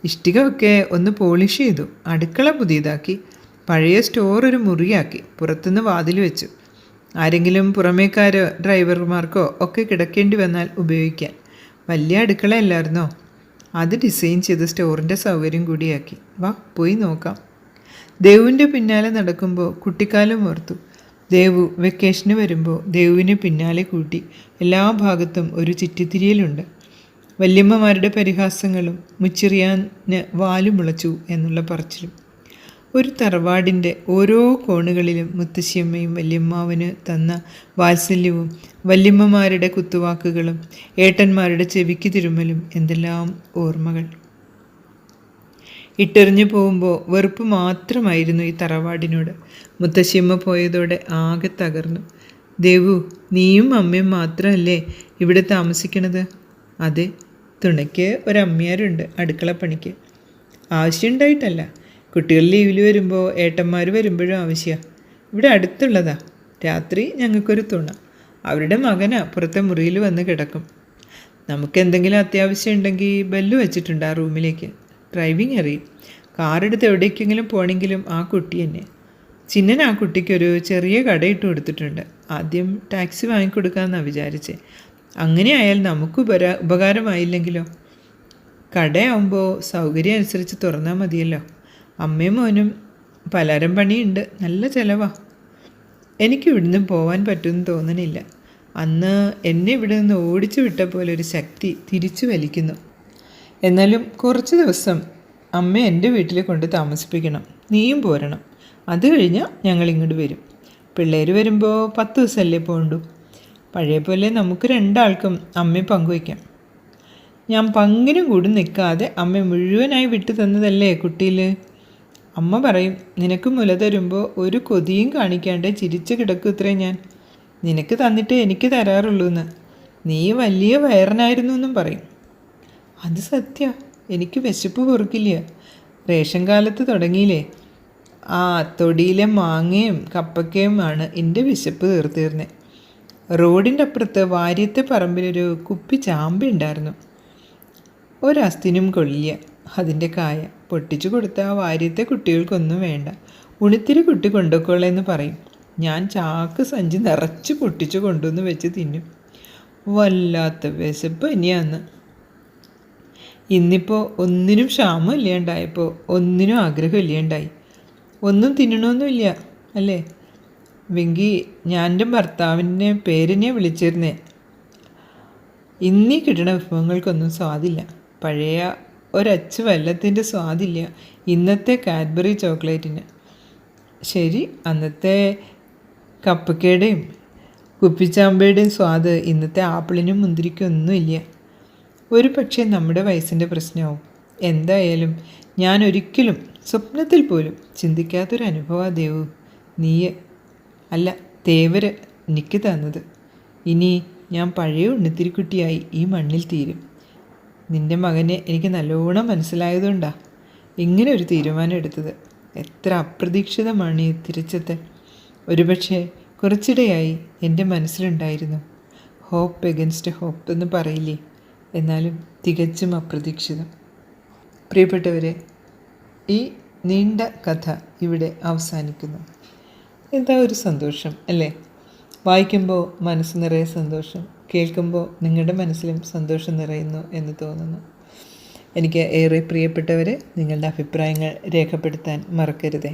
ഇഷ്ടിക ഒക്കെ ഒന്ന് പോളിഷ് ചെയ്തു. അടുക്കള പുതിയതാക്കി. പഴയ സ്റ്റോർ ഒരു മുറിയാക്കി. പുറത്തുനിന്ന് വാതിൽ വെച്ചു. ആരെങ്കിലും പുറമേക്കാരോ ഡ്രൈവർമാർക്കോ ഒക്കെ കിടക്കേണ്ടി വന്നാൽ ഉപയോഗിക്കാൻ. വലിയ അടുക്കളയല്ലായിരുന്നോ? അത് ഡിസൈൻ ചെയ്ത് സ്റ്റോറിൻ്റെ സൗകര്യം കൂടിയാക്കി. വാ പോയി നോക്കാം. ദേവുവിൻ്റെ പിന്നാലെ നടക്കുമ്പോൾ കുട്ടിക്കാലം ഓർത്തു. ദേവു വെക്കേഷന് വരുമ്പോൾ ദേവുവിനെ പിന്നാലെ കൂട്ടി എല്ലാ ഭാഗത്തും ഒരു ചുറ്റിത്തിരിയലുണ്ട്. വല്യമ്മമാരുടെ പരിഹാസങ്ങളും മുച്ചിറിയാന് വാലു മുളച്ചു എന്നുള്ള പറച്ചിലും. ഒരു തറവാടിൻ്റെ ഓരോ കോണുകളിലും മുത്തശ്ശിയമ്മയും വല്യമ്മാവന് തന്ന വാത്സല്യവും വല്യമ്മമാരുടെ കുത്തുവാക്കുകളും ഏട്ടന്മാരുടെ ചെവിക്ക് തിരുമലും എന്തെല്ലാം ഓർമ്മകൾ. ഇട്ടെറിഞ്ഞു പോകുമ്പോൾ വെറുപ്പ് മാത്രമായിരുന്നു ഈ തറവാടിനോട്. മുത്തശ്ശിയമ്മ പോയതോടെ ആകെ തകർന്നു. ദേവു, നീയും അമ്മയും മാത്രമല്ലേ ഇവിടെ താമസിക്കണത്? അതെ, തുണയ്ക്ക് ഒരമ്മയാരുണ്ട് അടുക്കളപ്പണിക്ക്. ആവശ്യമുണ്ടായിട്ടല്ല, കുട്ടികൾ ലീവിൽ വരുമ്പോൾ ഏട്ടന്മാർ വരുമ്പോഴും ആവശ്യമാണ്. ഇവിടെ അടുത്തുള്ളതാ. രാത്രി ഞങ്ങൾക്കൊരു തുണ. അവരുടെ മകനാ പുറത്തെ മുറിയിൽ വന്ന് കിടക്കും. നമുക്ക് എന്തെങ്കിലും അത്യാവശ്യം ഉണ്ടെങ്കിൽ ബെല്ല് വെച്ചിട്ടുണ്ട് ആ റൂമിലേക്ക്. ഡ്രൈവിംഗ് അറിയും. കാറെടുത്ത് എവിടേക്കെങ്കിലും പോകണമെങ്കിലും ആ കുട്ടി തന്നെ. ചിന്നൻ ആ കുട്ടിക്കൊരു ചെറിയ കടയിട്ട് കൊടുത്തിട്ടുണ്ട്. ആദ്യം ടാക്സി വാങ്ങിക്കൊടുക്കാമെന്നാണ് വിചാരിച്ചേ. അങ്ങനെ ആയാൽ നമുക്ക് ഉപകാരമായില്ലെങ്കിലോ? കടയാവുമ്പോൾ സൗകര്യം അനുസരിച്ച് തുറന്നാൽ മതിയല്ലോ. അമ്മയും മോനും പലരും പണിയുണ്ട്. നല്ല ചിലവാണ്. എനിക്ക് ഇവിടുന്ന് പോകാൻ പറ്റുമെന്ന് തോന്നണില്ല. അന്ന് എന്നെ ഇവിടെ നിന്ന് ഓടിച്ചു വിട്ട പോലെ ഒരു ശക്തി തിരിച്ചു വലിക്കുന്നു. എന്നാലും കുറച്ച് ദിവസം അമ്മ എൻ്റെ വീട്ടിൽ കൊണ്ട് താമസിപ്പിക്കണം. നീയും പോരണം. അത് കഴിഞ്ഞാൽ ഞങ്ങൾ ഇങ്ങോട്ട് വരും. പിള്ളേർ വരുമ്പോൾ 10 ദിവസമല്ലേ പോകണ്ടു. പഴയ പോലെ നമുക്ക് രണ്ടാൾക്കും അമ്മയെ പങ്കുവയ്ക്കാം. ഞാൻ പങ്കിനും കൂടി നിൽക്കാതെ അമ്മ മുഴുവനായി വിട്ടു തന്നതല്ലേ കുട്ടിയിൽ. അമ്മ പറയും, നിനക്ക് മുല തരുമ്പോൾ ഒരു കൊതിയും കാണിക്കാണ്ട് ചിരിച്ച് കിടക്കും ഇത്രേ ഞാൻ. നിനക്ക് തന്നിട്ട് എനിക്ക് തരാറുള്ളൂ എന്ന്. നീ വലിയ വയറനായിരുന്നു എന്നും പറയും. അത് സത്യ. എനിക്ക് വിശപ്പ് പൊറുക്കില്ല. റേഷൻ കാലത്ത് തുടങ്ങിയില്ലേ, ആ തൊടിയിലെ മാങ്ങയും കപ്പക്കയും ആണ് എൻ്റെ വിശപ്പ് തീർന്നേ. റോഡിൻ്റെ അപ്പുറത്ത് വാര്യത്തെ പറമ്പിലൊരു കുപ്പി ചാമ്പ ഉണ്ടായിരുന്നു. ഒരസ്തിനും കൊള്ളില്ല അതിൻ്റെ കായ. പൊട്ടിച്ചു കൊടുത്ത ആ വാര്യത്തെ കുട്ടികൾക്കൊന്നും വേണ്ട. ഉണിത്തിരി കുട്ടി കൊണ്ടുപോയിക്കോളെന്ന് പറയും. ഞാൻ ചാക്ക് സഞ്ചി നിറച്ച് പൊട്ടിച്ചു കൊണ്ടുവന്ന് വെച്ച് തിന്നും. വല്ലാത്ത വിശപ്പ് ഇനിയാന്ന്. ഇന്നിപ്പോൾ ഒന്നിനും ക്ഷാമം ഇല്ലാണ്ടായപ്പോൾ ഒന്നിനും ആഗ്രഹം ഇല്ലാണ്ടായി. ഒന്നും തിന്നണമെന്നില്ല അല്ലേ? വെങ്കി ഞാൻ എൻ്റെ ഭർത്താവിൻ്റെ പേരിനെ വിളിച്ചിരുന്നേ. ഇന്നീ കിട്ടണ വിഭവങ്ങൾക്കൊന്നും സ്വാദില്ല. പഴയ ഒരച്ച് വെല്ലത്തിൻ്റെ സ്വാദില്ല ഇന്നത്തെ കാഡ്ബറി ചോക്ലേറ്റിന്. ശരി, അന്നത്തെ കപ്പക്കയുടെയും കുപ്പിച്ചാമ്പയുടെയും സ്വാദ് ഇന്നത്തെ ആപ്പിളിനും മുന്തിരിക്കും ഒന്നുമില്ല. ഒരു പക്ഷേ നമ്മുടെ വയസ്സിൻ്റെ പ്രശ്നമാവും. എന്തായാലും ഞാൻ ഒരിക്കലും സ്വപ്നത്തിൽ പോലും ചിന്തിക്കാത്തൊരനുഭവ ദേവു നീയ് അല്ല തേവര് എനിക്ക് തന്നത്. ഇനി ഞാൻ പഴയ ഉണ്ണിത്തിരിക്കുട്ടിയായി ഈ മണ്ണിൽ തീരും. നിൻ്റെ മകനെ എനിക്ക് നല്ലോണം മനസ്സിലായതുകൊണ്ടാണ് ഇങ്ങനെ ഒരു തീരുമാനം എടുത്തത്. എത്ര അപ്രതീക്ഷിതമാണ് ഈ തിരിച്ചെത്തൽ. ഒരുപക്ഷെ കുറച്ചിടെയായി എൻ്റെ മനസ്സിലുണ്ടായിരുന്നു. ഹോപ്പ് എഗൻസ്റ്റ് ഹോപ്പ് എന്ന് പറയില്ലേ, എന്നാലും തികച്ചും അപ്രതീക്ഷിതം. പ്രിയപ്പെട്ടവരെ, ഈ നീണ്ട കഥ ഇവിടെ അവസാനിക്കുന്നു. എന്താ ഒരു സന്തോഷം അല്ലേ? വായിക്കുമ്പോൾ മനസ്സ് നിറയെ സന്തോഷം, കേൾക്കുമ്പോൾ നിങ്ങളുടെ മനസ്സിലും സന്തോഷം നിറയുന്നു എന്ന് തോന്നുന്നു. എനിക്ക് ഏറെ പ്രിയപ്പെട്ടവരെ, നിങ്ങളുടെ അഭിപ്രായങ്ങൾ രേഖപ്പെടുത്താൻ മറക്കരുതേ.